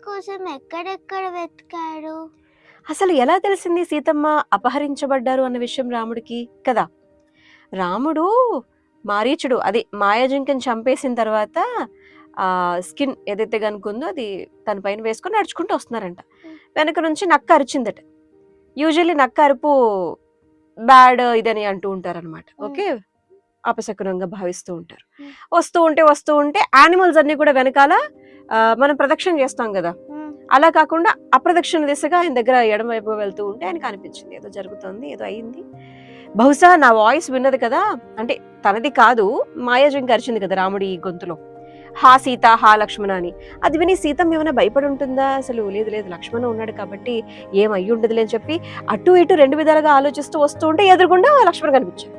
కోసం ఎక్కడెక్కడ వెతికాడు? అసలు ఎలా తెలిసింది సీతమ్మ అపహరించబడ్డారు అన్న విషయం రాముడికి కదా? రాముడు మారీచుడు అది మాయాజింకని చంపేసిన తర్వాత స్కిన్ ఏదైతే కనుకుందో అది తన పైన వేసుకొని నడుచుకుంటూ వస్తున్నారంట. వెనక నుంచి నక్క అరిచిందట. యూజువల్లీ నక్క అరుపు బ్యాడ్ ఇదని అంటూ ఉంటారనమాట. ఓకే, అపశకునంగా భావిస్తూ ఉంటారు. వస్తూ ఉంటే యానిమల్స్ అన్ని కూడా వెనకాల మనం ప్రదక్షిణ చేస్తాం కదా, అలా కాకుండా అప్రదక్షిణ దిశగా ఆయన దగ్గర ఎడమవైపు వెళ్తూ ఉంటే ఆయనకు అనిపించింది ఏదో జరుగుతుంది, ఏదో అయింది. బహుశా నా వాయిస్ విన్నది కదా, అంటే తనది కాదు, మాయాజింక అరిచింది కదా రాముడి గొంతులో, హా సీత హా లక్ష్మణ అని. అది విని సీతమ్మ ఏమైనా భయపడి ఉంటుందా? అసలు లేదు లేదు, లక్ష్మణ ఉన్నాడు కాబట్టి ఏం అయ్యి ఉండదులే అని చెప్పి అటు ఇటు రెండు విధాలుగా ఆలోచిస్తూ వస్తూ ఉంటే ఎదురుగుండా లక్ష్మణ కనిపించాడు.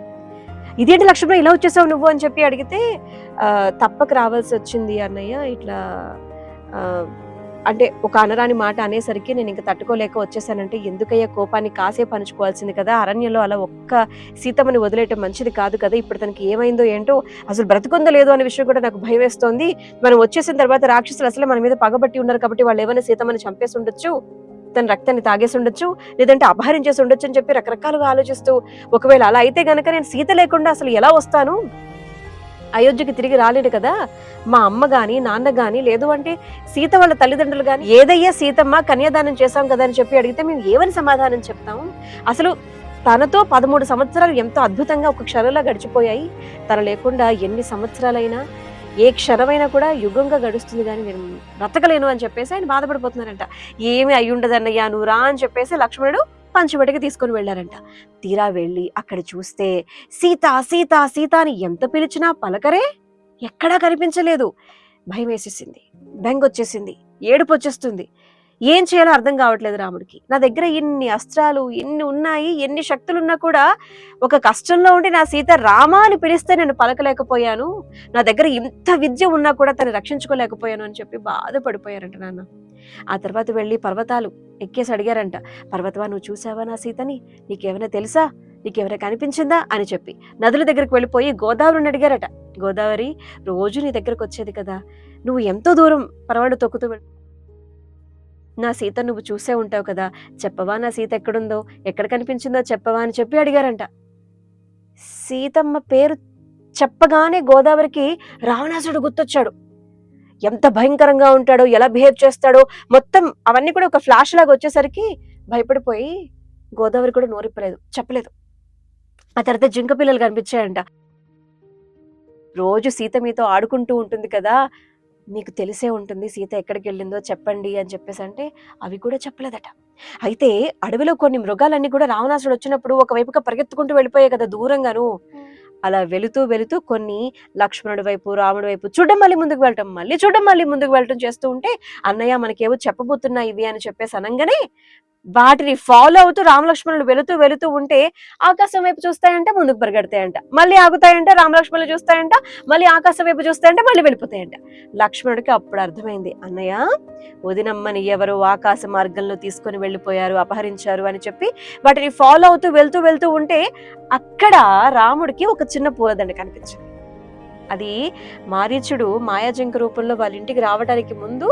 ఇదేంటి లక్ష్మణ ఇలా వచ్చేసావు నువ్వు అని చెప్పి అడిగితే తప్పక రావాల్సి వచ్చింది అన్నయ్య, ఇట్లా అంటే ఒక అనరాని మాట అనేసరికి నేను ఇంకా తట్టుకోలేక వచ్చేసానంటే, ఎందుకయ్యా కోపాన్ని కాసేపు పంచుకోవాల్సింది కదా, అరణ్యంలో అలా ఒక్క సీతమ్మని వదిలేయటం మంచిది కాదు కదా, ఇప్పుడు తనకి ఏమైందో ఏంటో, అసలు బ్రతుకుందో లేదో అనే విషయం కూడా నాకు భయం వేస్తోంది. మనం వచ్చేసిన తర్వాత రాక్షసులు అసలు మన మీద పగబట్టి ఉన్నారు కాబట్టి వాళ్ళు ఏమైనా సీతమ్మని చంపేసి ఉండొచ్చు, తన రక్తాన్ని తాగేసి ఉండొచ్చు, లేదంటే అపహరించేసి ఉండొచ్చు అని చెప్పి రకరకాలుగా ఆలోచిస్తూ, ఒకవేళ అలా అయితే గనక నేను సీత లేకుండా అసలు ఎలా వస్తాను, అయోధ్యకి తిరిగి రాలేడు కదా, మా అమ్మ గాని నాన్న గాని లేదు అంటే సీత వాళ్ళ తల్లిదండ్రులు గాని ఏదయ్యా సీతమ్మ కన్యాదానం చేశాం కదా అని చెప్పి అడిగితే మేము ఏమని సమాధానం చెప్తాము? అసలు తనతో 13 సంవత్సరాలు ఎంతో అద్భుతంగా ఒక క్షణంలో గడిచిపోయాయి, తన లేకుండా ఎన్ని సంవత్సరాలైనా ఏ క్షణమైనా కూడా యుగంగా గడుస్తుంది కానీ నేను బ్రతకలేను అని చెప్పేసి ఆయన బాధపడిపోతున్నారంట. ఏమి అయ్యుండదన్నయ్యా నువ్వు రా అని చెప్పేసి లక్ష్మణుడు పంచబడికి తీసుకొని వెళ్ళారంట. తీరా వెళ్ళి అక్కడ చూస్తే సీత సీత సీత అని ఎంత పిలిచినా పలకరే, ఎక్కడా కనిపించలేదు. భయం వేసేసింది, బెంగొచ్చేసింది, ఏడుపు వచ్చేస్తుంది. ఏం చేయాలో అర్థం కావట్లేదు రాముడికి. నా దగ్గర ఇన్ని అస్త్రాలు ఎన్ని ఉన్నాయి, ఎన్ని శక్తులున్నా కూడా ఒక కష్టంలో ఉండి నా సీత రామా అని పిలిస్తే నేను పలకలేకపోయాను, నా దగ్గర ఇంత విద్య ఉన్నా కూడా తను రక్షించుకోలేకపోయాను అని చెప్పి బాధపడిపోయారంట నాన్న. ఆ తర్వాత వెళ్ళి పర్వతాలు ఎక్కేసి అడిగారంట, పర్వతమా నువ్వు చూసావా నా సీతని, నీకేమైనా తెలుసా, నీకేమైనా కనిపించిందా అని చెప్పి నదుల దగ్గరికి వెళ్ళిపోయి గోదావరిని అడిగారట. గోదావరి రోజు నీ దగ్గరకు వచ్చేది కదా, నువ్వు ఎంతో దూరం పరవాడు తొక్కుతూ నా సీత నువ్వు చూసే ఉంటావు కదా, చెప్పవా నా సీత ఎక్కడుందో, ఎక్కడ కనిపించిందో చెప్పవా అని చెప్పి అడిగారంట. సీతమ్మ పేరు చెప్పగానే గోదావరికి రావణాసుడు గుర్తొచ్చాడు. ఎంత భయంకరంగా ఉంటాడో, ఎలా బిహేవ్ చేస్తాడో మొత్తం అవన్నీ కూడా ఒక ఫ్లాష్ లాగా వచ్చేసరికి భయపడిపోయి గోదావరి కూడా నోరిప్పలేదు, చెప్పలేదు. ఆ తర్వాత జింక పిల్లలు కనిపించాయంట. రోజు సీత మీతో ఆడుకుంటూ ఉంటుంది కదా, మీకు తెలిసే ఉంటుంది సీత ఎక్కడికి వెళ్ళిందో చెప్పండి అని చెప్పేసి అంటే అవి కూడా చెప్పలేదట. అయితే అడవిలో కొన్ని మృగాలన్నీ కూడా రావణాసుడు వచ్చినప్పుడు ఒకవైపుగా పరిగెత్తుకుంటూ వెళ్ళిపోయాయి కదా దూరంగాను, అలా వెళుతూ కొన్ని లక్ష్మణుడి వైపు రాముడి వైపు చూడడం, మళ్ళీ ముందుకు వెళ్ళటం, మళ్ళీ చూడడం, మళ్ళీ ముందుకు వెళ్ళటం చేస్తూ ఉంటే అన్నయ్య మనకేవో చెప్పబోతున్నాయి ఇవి అని చెప్పేసి అనగానే వాటిని ఫాలో అవుతూ రామలక్ష్మణులు వెళుతూ ఉంటే ఆకాశం వైపు చూస్తాయంట, ముందుకు పరిగెడతాయంట, మళ్ళీ ఆగుతాయంట, రామలక్ష్మణులు చూస్తాయంట, మళ్ళీ ఆకాశం వైపు చూస్తాయంట, మళ్ళీ వెళ్ళిపోతాయంట. లక్ష్మణుడికి అప్పుడు అర్థమైంది, అన్నయ్య వదినమ్మని ఎవరో ఆకాశ మార్గంలో తీసుకొని వెళ్ళిపోయారు, అపహరించారు అని చెప్పి వాటిని ఫాలో అవుతూ వెళ్తూ ఉంటే అక్కడ రాముడికి ఒక చిన్న పూలదండ కనిపించింది. అది మారీచుడు మాయాజింక రూపంలో వాళ్ళ ఇంటికి రావడానికి ముందు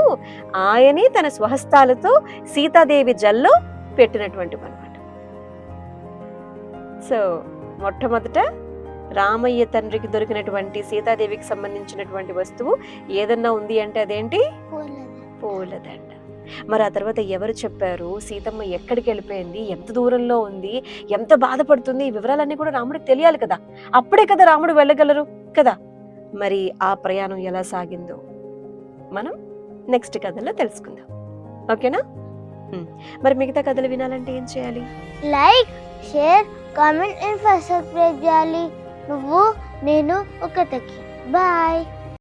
ఆయనే తన స్వహస్తాలతో సీతాదేవి జల్లో పెట్టినటువంటి అనమాట. సో మొట్టమొదట రామయ్య తండ్రికి దొరికినటువంటి సీతాదేవికి సంబంధించినటువంటి వస్తువు ఏదన్నా ఉంది అంటే అదేంటి? పూలదండ. మరి ఆ తర్వాత ఎవరు చెప్పారు, సీతమ్మ ఎక్కడికి వెళ్ళిపోయింది, ఎంత దూరంలో ఉంది, ఎంత బాధపడుతుంది, ఈ వివరాలన్నీ కూడా రాముడికి తెలియాలి కదా, అప్పుడే కదా రాముడు వెళ్ళగలరు కదా. మరి ఆ ప్రయాణం ఎలా సాగిందో మనం నెక్స్ట్ కథలో తెలుసుకుందాం. ఓకేనా? మరి మిగతా కథలు వినాలంటే ఏం చేయాలి? Like, share, comment and subscribe చేయాలి. నువ్వు నేను ఒకటికి. బాయ్.